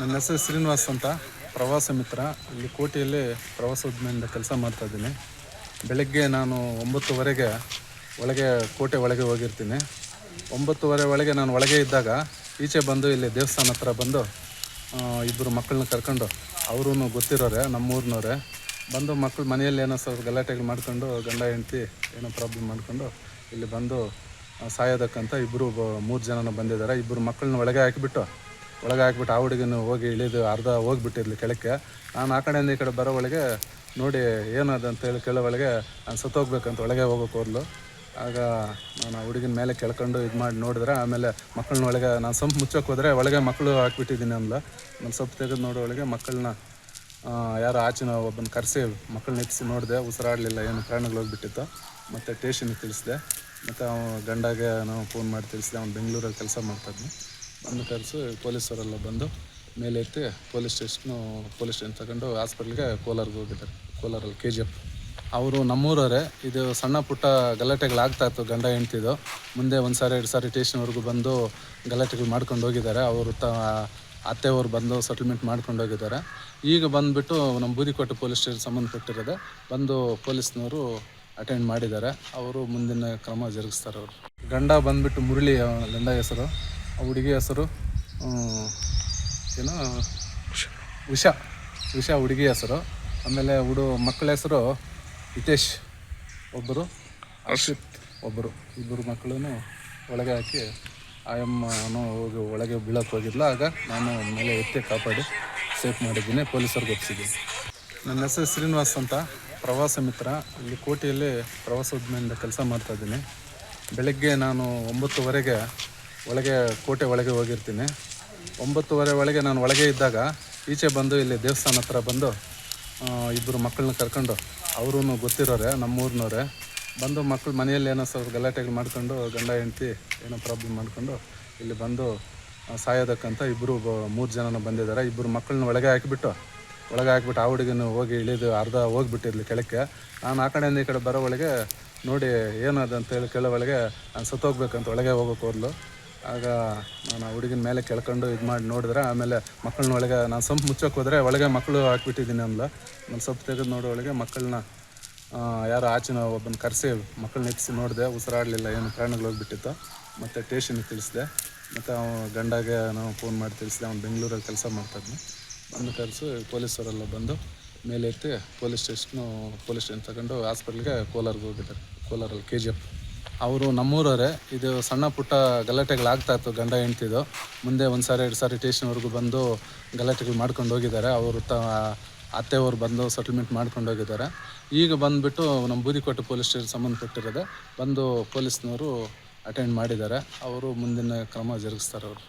ನನ್ನ ಹೆಸರು ಶ್ರೀನಿವಾಸ್ ಅಂತ, ಪ್ರವಾಸ ಮಿತ್ರ. ಇಲ್ಲಿ ಕೋಟೆಯಲ್ಲಿ ಪ್ರವಾಸೋದ್ಯಮದಿಂದ ಕೆಲಸ ಮಾಡ್ತಾಯಿದ್ದೀನಿ. ಬೆಳಗ್ಗೆ ನಾನು 9:30 ಒಳಗೆ ಕೋಟೆ ಒಳಗೆ ಹೋಗಿರ್ತೀನಿ. 9:30 ಒಳಗೆ ನಾನು ಒಳಗೆ ಇದ್ದಾಗ ಈಚೆ ಬಂದು ಇಲ್ಲಿ ದೇವಸ್ಥಾನ ಹತ್ರ ಬಂದು ಇಬ್ಬರು ಮಕ್ಕಳನ್ನ ಕರ್ಕೊಂಡು, ಅವರೂ ಗೊತ್ತಿರೋರೆ, ನಮ್ಮೂರಿನವರೇ, ಬಂದು ಮಕ್ಕಳು ಮನೆಯಲ್ಲಿ ಏನೋ ಸ್ವಲ್ಪ ಗಲಾಟೆಗಳು ಮಾಡ್ಕೊಂಡು, ಗಂಡ ಹೆಂಡತಿ ಏನೋ ಪ್ರಾಬ್ಲಮ್ ಮಾಡ್ಕೊಂಡು ಇಲ್ಲಿ ಬಂದು ಸಾಯೋದಕ್ಕಂತ ಇಬ್ಬರು 3 ಜನ ಬಂದಿದ್ದಾರೆ. ಇಬ್ಬರು ಮಕ್ಕಳನ್ನ ಒಳಗೆ ಹಾಕಿಬಿಟ್ಟು ಆ ಹುಡುಗನ ಹೋಗಿ ಇಳಿದು ಅರ್ಧ ಹೋಗಿಬಿಟ್ಟಿರ್ಲಿ ಕೆಳಕ್ಕೆ. ನಾನು ಆ ಕಡೆಯಿಂದ ಈ ಕಡೆ ಬರೋ ಒಳಗೆ ನೋಡಿ ಏನದು ಅಂತೇಳಿ ಕೇಳೋ ಒಳಗೆ ನಾನು ಸತ್ತೋಗ್ಬೇಕಂತ ಒಳಗೆ ಹೋಗೋಕೆ ಹೋದ್ಲು. ಆಗ ನಾನು ಆ ಹುಡುಗಿನ ಮೇಲೆ ಕೆಳ್ಕೊಂಡು ಇದು ಮಾಡಿ ನೋಡಿದ್ರೆ, ಆಮೇಲೆ ಮಕ್ಕಳನ್ನ ಒಳಗೆ ನಾನು ಸೊಂಪು ಮುಚ್ಚೋಕೆ ಹೋದರೆ ಒಳಗೆ ಮಕ್ಕಳು ಹಾಕ್ಬಿಟ್ಟಿದ್ದೀನಿ ಅಂದ್ಲು. ನಾನು ಸೊಪ್ಪು ತೆಗೆದು ನೋಡೋ ಒಳಗೆ ಮಕ್ಕಳನ್ನ ಯಾರೋ ಆಚಿನ ಒಬ್ಬನ ಕರೆಸಿ ಮಕ್ಕಳನ್ನ ಎತ್ತಿಸಿ ನೋಡಿದೆ, ಉಸಿರಾಡಲಿಲ್ಲ, ಏನು ಪ್ರಾಣಗಳು ಹೋಗಿಬಿಟ್ಟಿತ್ತು. ಮತ್ತು ಸ್ಟೇಷನ್ಗೆ ತಿಳಿಸಿದೆ. ಮತ್ತು ಗಂಡಾಗೆ ನಾವು ಫೋನ್ ಮಾಡಿ ತಿಳಿಸಿದೆ. ಅವ್ನು ಬೆಂಗಳೂರಲ್ಲಿ ಕೆಲಸ ಮಾಡ್ತಾಯಿದ್ನು. ಬಂದು ಕರೆಸಿ ಪೊಲೀಸರೆಲ್ಲ ಬಂದು ಮೇಲೆ ಎತ್ತಿ ಪೊಲೀಸ್ ಸ್ಟೇಷನ್ ತಗೊಂಡು ಹಾಸ್ಪಿಟ್ಲಿಗೆ ಕೋಲಾರ್ಗೆ ಹೋಗಿದ್ದಾರೆ. ಕೋಲಾರಲ್ಲಿ KGF. ಅವರು ನಮ್ಮೂರವರೇ. ಇದು ಸಣ್ಣ ಪುಟ್ಟ ಗಲಾಟೆಗಳಾಗ್ತಾಯಿತ್ತು ಗಂಡ ಹೆಂಡ್ತಿದು. ಮುಂದೆ 1 ಸಾರಿ 2 ಸಾರಿ ಸ್ಟೇಷನ್ವರೆಗೂ ಬಂದು ಗಲಾಟೆಗಳು ಮಾಡ್ಕೊಂಡು ಹೋಗಿದ್ದಾರೆ. ಅವರು ಅತ್ತೆಯವರು ಬಂದು ಸೆಟಲ್ಮೆಂಟ್ ಮಾಡ್ಕೊಂಡು ಹೋಗಿದ್ದಾರೆ. ಈಗ ಬಂದುಬಿಟ್ಟು ನಮ್ಮ ಬೂದಿಕೋಟೆ ಪೊಲೀಸ್ ಸ್ಟೇಷನ್ ಸಂಬಂಧಪಟ್ಟಿರೋದೆ ಬಂದು ಪೊಲೀಸ್ನವರು ಅಟೆಂಡ್ ಮಾಡಿದ್ದಾರೆ. ಅವರು ಮುಂದಿನ ಕ್ರಮ ಜರುಗಿಸ್ತಾರೆ. ಅವರು ಗಂಡ ಬಂದುಬಿಟ್ಟು ಮುರಳಿ, ಗಂಡ ಹೆಸರು. ಆ ಹುಡುಗಿ ಹೆಸರು ಏನೋ ಉಷಾ ಹುಡುಗಿ ಹೆಸರು. ಆಮೇಲೆ ಮಕ್ಕಳ ಹೆಸರು ಹಿತೇಶ್ ಒಬ್ಬರು, ಹರ್ಷಿತ್ ಒಬ್ಬರು. ಇಬ್ಬರು ಮಕ್ಕಳನ್ನು ಒಳಗೆ ಹಾಕಿ ಆಯಮ್ಮನೂ ಹೋಗಿ ಒಳಗೆ ಬೀಳಕ್ಕೆ ಹೋಗಿದ್ಲ. ಆಗ ನಾನು ಮೇಲೆ ಎತ್ತಿ ಕಾಪಾಡಿ ಸೇಫ್ ಮಾಡಿದ್ದೀನಿ, ಪೊಲೀಸರಿಗೆ ಒಪ್ಪಿಸಿದ್ದೀನಿ. ನನ್ನ ಹೆಸರು ಶ್ರೀನಿವಾಸ್ ಅಂತ, ಪ್ರವಾಸ ಮಿತ್ರ. ಇಲ್ಲಿ ಕೋಟೆಯಲ್ಲಿ ಪ್ರವಾಸೋದ್ಯಮದಿಂದ ಕೆಲಸ ಮಾಡ್ತಾಯಿದ್ದೀನಿ. ಬೆಳಗ್ಗೆ ನಾನು 9:30 ಒಳಗೆ ಕೋಟೆ ಒಳಗೆ ಹೋಗಿರ್ತೀನಿ. 9:30 ಒಳಗೆ ನಾನು ಒಳಗೆ ಇದ್ದಾಗ ಈಚೆ ಬಂದು ಇಲ್ಲಿ ದೇವಸ್ಥಾನ ಹತ್ರ ಬಂದು ಇಬ್ಬರು ಮಕ್ಕಳನ್ನ ಕರ್ಕೊಂಡು, ಅವರೂ ಗೊತ್ತಿರೋರೆ, ನಮ್ಮೂರಿನವರೇ, ಬಂದು ಮಕ್ಕಳು ಮನೆಯಲ್ಲಿ ಏನೋ ಸ್ವಲ್ಪ ಗಲಾಟೆಗಳು ಮಾಡ್ಕೊಂಡು, ಗಂಡ ಹೆಂಡತಿ ಏನೋ ಪ್ರಾಬ್ಲಮ್ ಮಾಡ್ಕೊಂಡು ಇಲ್ಲಿ ಬಂದು ಸಾಯೋದಕ್ಕಂತ ಇಬ್ಬರು 3 ಜನ ಬಂದಿದ್ದಾರೆ. ಇಬ್ಬರು ಮಕ್ಕಳನ್ನ ಒಳಗೆ ಹಾಕಿಬಿಟ್ಟು ಆ ಹುಡುಗನ ಹೋಗಿ ಇಳಿದು ಅರ್ಧ ಹೋಗಿಬಿಟ್ಟಿರ್ಲಿ ಕೆಳಕ್ಕೆ. ನಾನು ಆ ಕಡೆಯಿಂದ ಈ ಕಡೆ ಬರೋ ಒಳಗೆ ನೋಡಿ ಏನದು ಅಂತೇಳಿ ಕೇಳೋ ಒಳಗೆ ನಾನು ಸತ್ತೋಗ್ಬೇಕಂತ ಒಳಗೆ ಹೋಗೋಕೆ ಹೋದ್ಲು. ಆಗ ನಾನು ಆ ಹುಡುಗಿನ ಮೇಲೆ ಕೆಳ್ಕೊಂಡು ಇದು ಮಾಡಿ ನೋಡಿದ್ರೆ, ಆಮೇಲೆ ಮಕ್ಕಳನ್ನ ಒಳಗೆ ನಾನು ಸೊಂಪು ಮುಚ್ಚೋಕೆ ಹೋದರೆ ಒಳಗೆ ಮಕ್ಕಳು ಹಾಕ್ಬಿಟ್ಟಿದ್ದೀನಿ ಅಂದ್ಲು. ನಾನು ಸೊಪ್ಪು ತೆಗೆದು ನೋಡೋ ಒಳಗೆ ಮಕ್ಕಳನ್ನ ಯಾರೋ ಆಚಿನ ಒಬ್ಬನ ಕರೆಸಿ ಮಕ್ಕಳನ್ನ ಎತ್ತಿಸಿ ನೋಡಿದೆ, ಉಸಿರಾಡಲಿಲ್ಲ, ಏನು ಪ್ರಾಣಗಳು ಹೋಗಿಬಿಟ್ಟಿತ್ತು. ಮತ್ತು ಸ್ಟೇಷನ್ಗೆ ತಿಳಿಸಿದೆ. ಮತ್ತು ಗಂಡಾಗೆ ನಾವು ಫೋನ್ ಮಾಡಿ ತಿಳಿಸಿದೆ. ಅವ್ನು ಬೆಂಗಳೂರಲ್ಲಿ ಕೆಲಸ ಮಾಡ್ತಾಯಿದ್ನು. ಬಂದು ಕರೆಸಿ ಪೊಲೀಸರೆಲ್ಲ ಬಂದು ಮೇಲೆ ಎತ್ತಿ ಪೊಲೀಸ್ ಸ್ಟೇಷನ್ ತಗೊಂಡು ಹಾಸ್ಪಿಟ್ಲಿಗೆ ಕೋಲಾರ್ಗೆ ಹೋಗಿದ್ದಾರೆ. ಕೋಲಾರಲ್ಲಿ KGF. ಅವರು ನಮ್ಮೂರವರೇ. ಇದು ಸಣ್ಣ ಪುಟ್ಟ ಗಲಾಟೆಗಳಾಗ್ತಾಯಿತ್ತು ಗಂಡ ಹೆಂಡ್ತಿದು. ಮುಂದೆ 1 ಸಾರಿ 2 ಸಾರಿ ಸ್ಟೇಷನ್ವರೆಗೂ ಬಂದು ಗಲಾಟೆಗಳು ಮಾಡ್ಕೊಂಡು ಹೋಗಿದ್ದಾರೆ. ಅವರು ಅತ್ತೆಯವರು ಬಂದು ಸೆಟಲ್ಮೆಂಟ್ ಮಾಡ್ಕೊಂಡು ಹೋಗಿದ್ದಾರೆ. ಈಗ ಬಂದುಬಿಟ್ಟು ನಮ್ಮ ಬೂದಿಕೋಟೆ ಪೊಲೀಸ್ ಸ್ಟೇಷನ್ ಸಂಬಂಧಪಟ್ಟಿರೋದೆ ಬಂದು ಪೊಲೀಸ್ನವರು ಅಟೆಂಡ್ ಮಾಡಿದ್ದಾರೆ. ಅವರು ಮುಂದಿನ ಕ್ರಮ ಜರುಗಿಸ್ತಾರೆ. ಅವರು